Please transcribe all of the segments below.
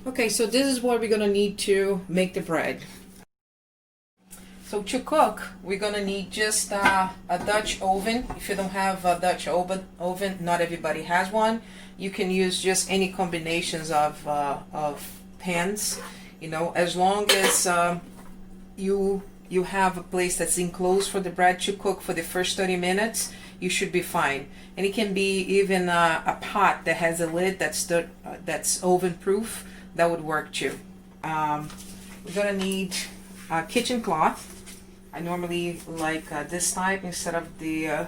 Okay, so this is what we're gonna need to make the bread. So to cook, we're gonna need just a Dutch oven. If you don't have a Dutch oven, not everybody has one. You can use just any combinations of pans. You know, as long as you have a place that's enclosed for the bread to cook for the first 30 minutes, you should be fine. And it can be even a pot that has a lid that's oven proof. That would work too. We're gonna need a kitchen cloth. I normally like this type instead of the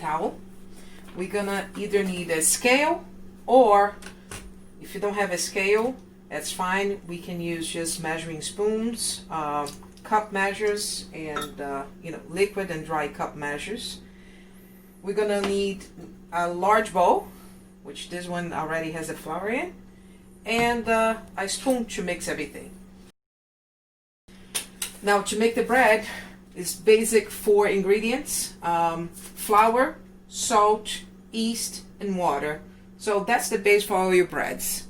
towel. We're gonna either need a scale, or if you don't have a scale, that's fine. We can use just measuring spoons, cup measures, and liquid and dry cup measures. We're gonna need a large bowl, which this one already has a flour in, and a spoon to mix everything. Now to make the bread, it's basic 4 ingredients: flour, salt, yeast, and water. So that's the base for all your breads.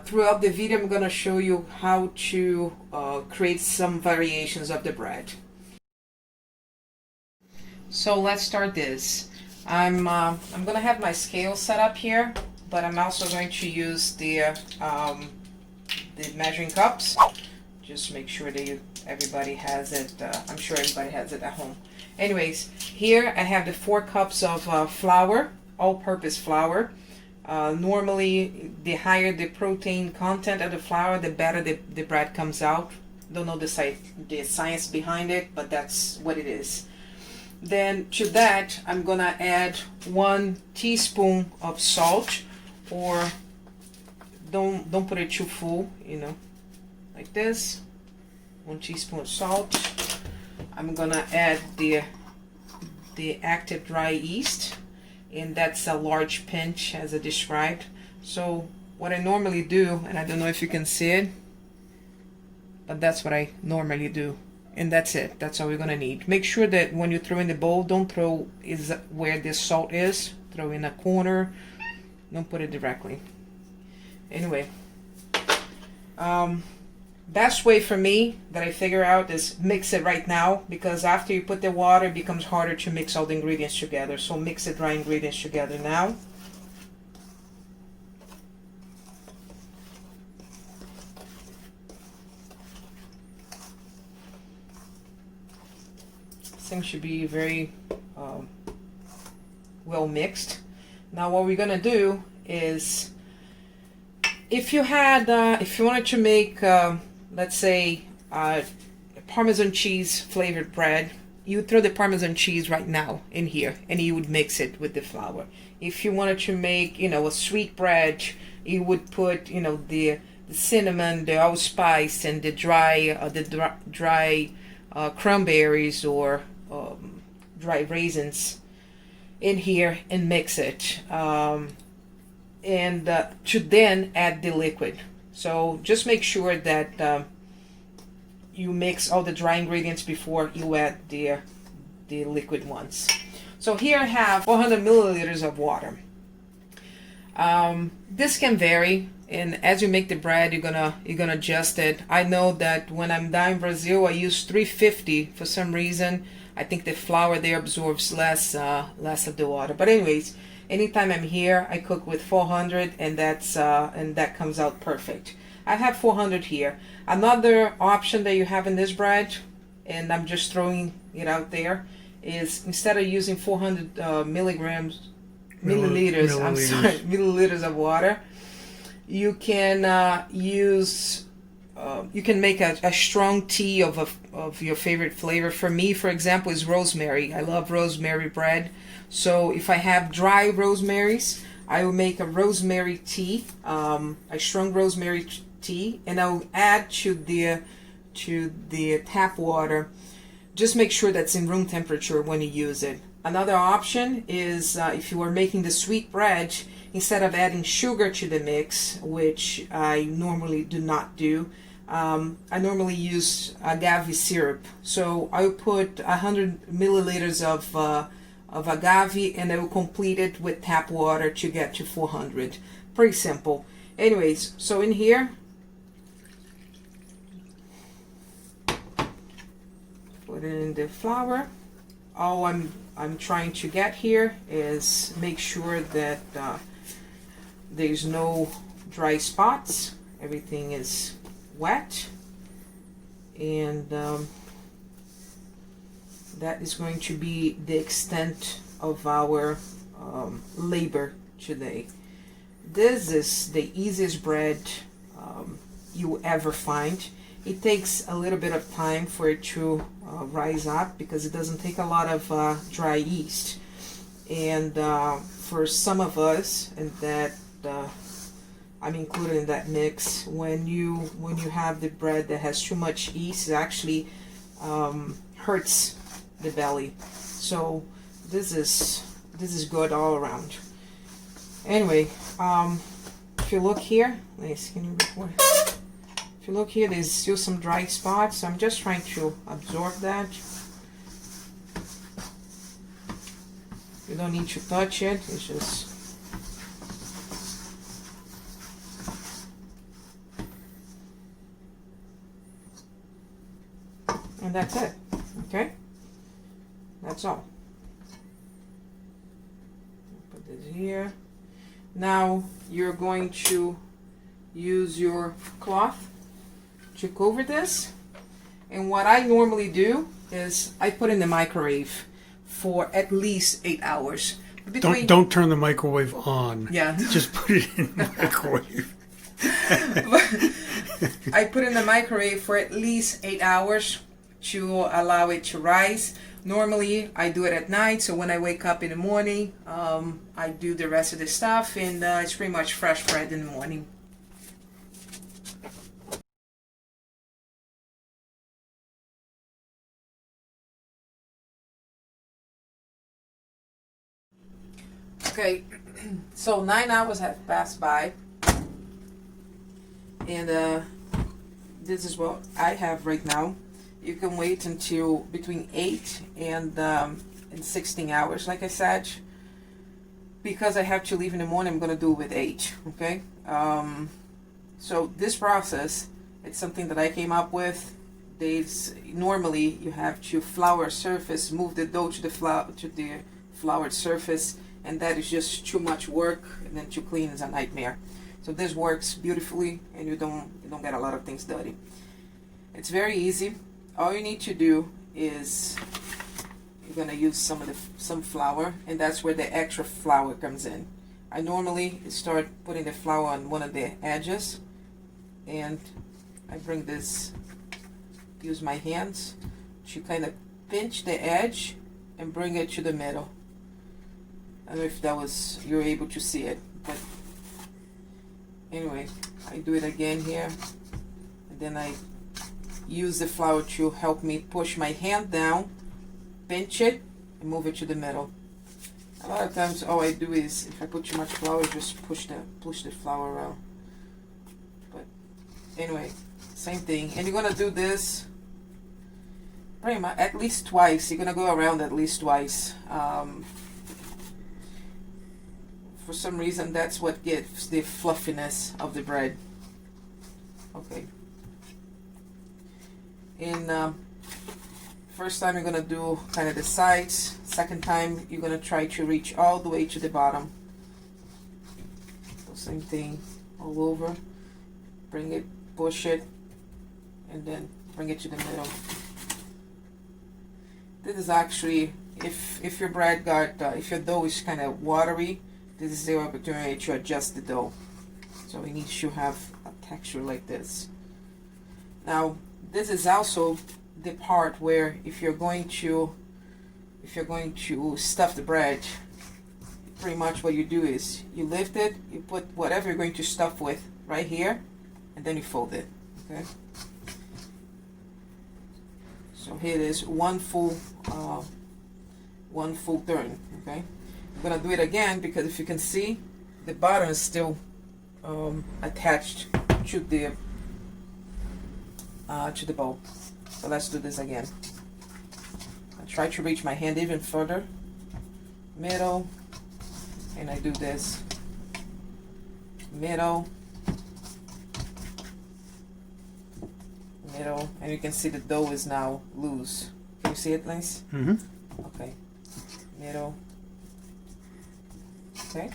Throughout the video, I'm going to show you how to create some variations of the bread. So let's start this. I'm going to have my scale set up here, but I'm also going to use the measuring cups. Just make sure that everybody has it. I'm sure everybody has it at home. Anyways, here I have the 4 cups of flour, all-purpose flour. Normally, the higher the protein content of the flour, the better the bread comes out. Don't know the science behind it, but that's what it is. Then to that, I'm gonna add 1 teaspoon of salt, or don't put it too full, like this. 1 teaspoon of salt. I'm gonna add the active dry yeast, and that's a large pinch as I described. So what I normally do, and I don't know if you can see it, but that's what I normally do, and that's it. That's all we're gonna need. Make sure that when you throw in the bowl, don't throw where this salt is. Throw in a corner. Don't put it directly. Anyway, best way for me that I figure out is mix it right now, because after you put the water, it becomes harder to mix all the ingredients together. So mix the dry ingredients together now. This thing should be very well mixed. Now what we're gonna do is, if you wanted to make let's say Parmesan cheese flavored bread, you would throw the Parmesan cheese right now in here, and you would mix it with the flour. If you wanted to make a sweet bread, you would put the cinnamon, the allspice, and the dry cranberries or dry raisins in here and mix it, and to then add the liquid. So just make sure that you mix all the dry ingredients before you add the liquid ones. So here I have 400 milliliters of water. This can vary, and as you make the bread, you're gonna adjust it. I know that when I'm down in Brazil, I use 350 for some reason. I think the flour there absorbs less of the water. But anyways, anytime I'm here, I cook with 400, and that comes out perfect. I have 400 here. Another option that you have in this bread, and I'm just throwing it out there, is instead of using 400 milliliters of water, you can you can make a strong tea of your favorite flavor. For me, for example, is rosemary. I love rosemary bread. So if I have dry rosemaries, I will make a rosemary tea, a strong rosemary tea, and I'll add to the tap water. Just make sure that's in room temperature when you use it. Another option is if you are making the sweet bread, instead of adding sugar to the mix, which I normally do not do, I normally use agave syrup. So I will put 100 milliliters of agave, and I will complete it with tap water to get to 400. Pretty simple. Anyways, so in here, put in the flour. All I'm trying to get here is make sure that there's no dry spots. Everything is wet, and that is going to be the extent of our labor today. This is the easiest bread you will ever find. It takes a little bit of time for it to rise up because it doesn't take a lot of dry yeast. And for some of us, and that I'm included in that mix, when you have the bread that has too much yeast, it actually hurts the belly. So this is good all around. Anyway, if you look here, nice, can you record? If you look here, there's still some dry spots. I'm just trying to absorb that. You don't need to touch it. It's just and that's it. Okay, that's all. Put this here. Now you're going to use your cloth to cover this, and what I normally do is I put in the microwave for at least 8 hours. Don't turn the microwave on. Yeah. Just put it in the microwave. I put in the microwave for at least 8 hours to allow it to rise. Normally I do it at night, so when I wake up in the morning, I do the rest of the stuff, and it's pretty much fresh bread in the morning. Okay, so 9 hours have passed by, and this is what I have right now. You can wait until between 8 and 16 hours, like I said. Because I have to leave in the morning, I'm going to do it with 8, okay? So this process, it's something that I came up with. Normally, you have to flour surface, move the dough to the floured surface, and that is just too much work, and then to clean is a nightmare. So this works beautifully, and you don't get a lot of things dirty. It's very easy. All you need to do is you're gonna use some flour, and that's where the extra flour comes in. I normally start putting the flour on one of the edges, and I bring this, use my hands to kind of pinch the edge and bring it to the middle. I don't know if you're able to see it, but anyway, I do it again here, and then I use the flour to help me push my hand down, pinch it, and move it to the middle. A lot of times all I do is, if I put too much flour, just push the flour around. But anyway, same thing. And you're gonna do this pretty much at least twice. You're gonna go around at least twice. For some reason, that's what gives the fluffiness of the bread. Okay. And first time you're gonna do kind of the sides. Second time you're gonna try to reach all the way to the bottom. So same thing all over. Bring it, push it, and then bring it to the middle. This is actually, if your bread if your dough is kind of watery, this is the opportunity to adjust the dough. So it needs to have a texture like this. Now, this is also the part where if you're going to stuff the bread, pretty much what you do is you lift it, you put whatever you're going to stuff with right here, and then you fold it. Okay. So here it is, one full turn. Okay. I'm gonna do it again because if you can see, the bottom is still attached to the bowl. So let's do this again. I try to reach my hand even further, middle, and I do this, middle, middle, and you can see the dough is now loose. Can you see it, Lance? Mm-hmm. Okay, middle. Okay.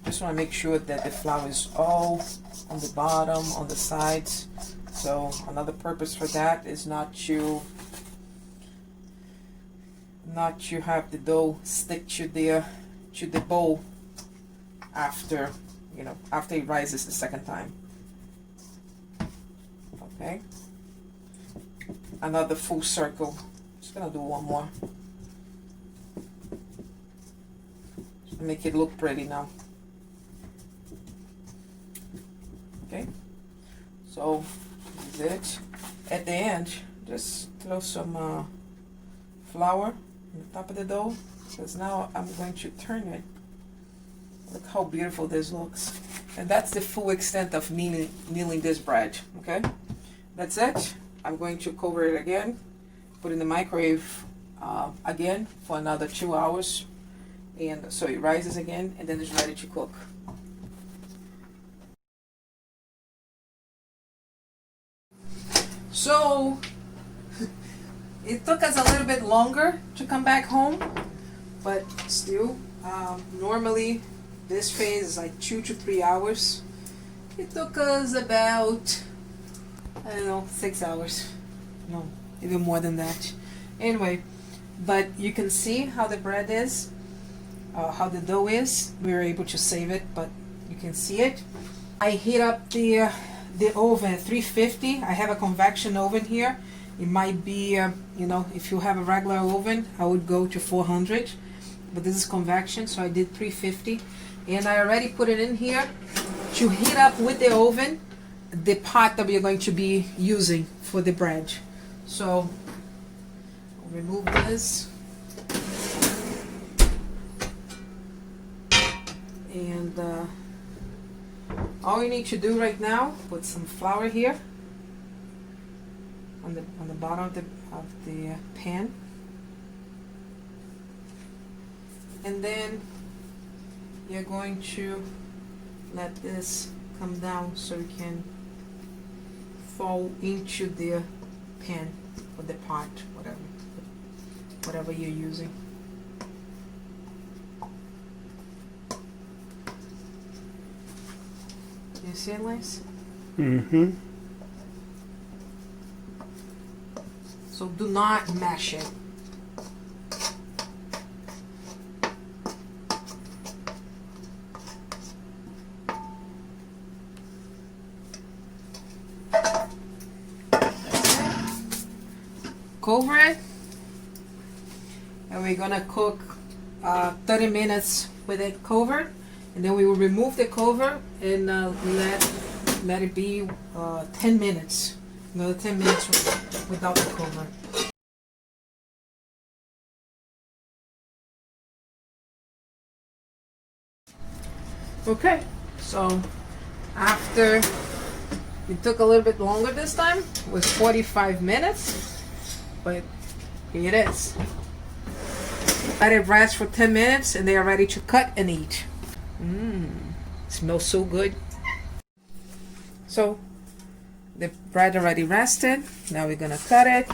Just want to make sure that the flour is all on the bottom, on the sides. So another purpose for that is not to have the dough stick to the bowl after, you know, after it rises the second time. Okay. Another full circle. Just gonna do one more. Just to make it look pretty now. Okay. So this is it. At the end, just throw some flour on the top of the dough, because now I'm going to turn it. Look how beautiful this looks. And that's the full extent of kneading this bread. Okay. That's it. I'm going to cover it again, put in the microwave again for another 2 hours, and so it rises again, and then it's ready to cook. So it took us a little bit longer to come back home, but still, normally this phase is like 2 to 3 hours. It took us about, I don't know, 6 hours. No, even more than that. Anyway, but you can see how the bread is, how the dough is. We were able to save it, but you can see it. I heat up the oven at 350. I have a convection oven here. It might be, you know, if you have a regular oven, I would go to 400. But this is convection, so I did 350. And I already put it in here to heat up with the oven the pot that we are going to be using for the bread. So I'll remove this, and all you need to do right now, put some flour here on the bottom of the pan, and then you're going to let this come down so you can fall into the pan or the pot, whatever you're using. You see it, Lance? Mm-hmm. So do not mash it. Cover it, and we're gonna cook 30 minutes with it covered, and then we will remove the cover and let it be 10 minutes, another 10 minutes without the cover. Okay, so after it took a little bit longer this time, it was 45 minutes. But here it is. Let it rest for 10 minutes and they are ready to cut and eat. Smells so good. So the bread already rested. Now we're gonna cut it.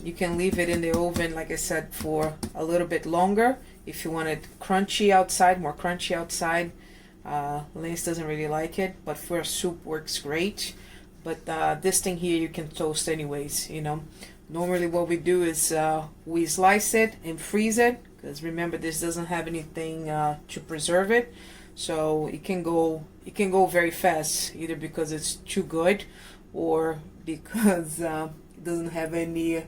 You can leave it in the oven, like I said, for a little bit longer if you want it crunchy outside, more crunchy outside. Lance doesn't really like it, but for a soup works great. But this thing here you can toast anyways, you know. Normally what we do is we slice it and freeze it, because remember this doesn't have anything to preserve it, so it can go very fast, either because it's too good or because it doesn't have any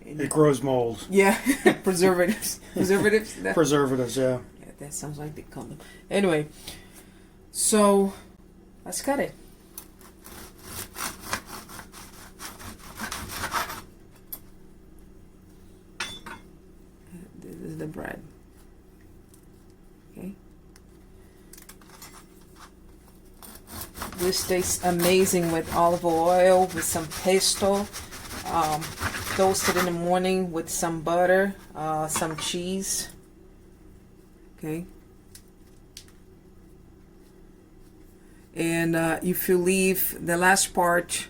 It grows mold. yeah preservatives. Preservatives, yeah. Yeah, that sounds like the condom. Anyway, so let's cut it. This is the bread. Okay. This tastes amazing with olive oil, with some pesto, toasted in the morning with some butter, some cheese. Okay. And if you leave the last part,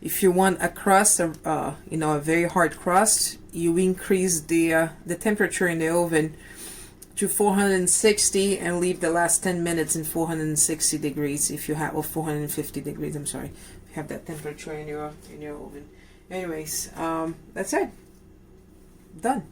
if you want a crust, you know, a very hard crust, you increase the temperature in the oven to 460 and leave the last 10 minutes in 460 degrees if you have, or 450 degrees, I'm sorry, if you have that temperature in your oven. Anyways, that's it. Done.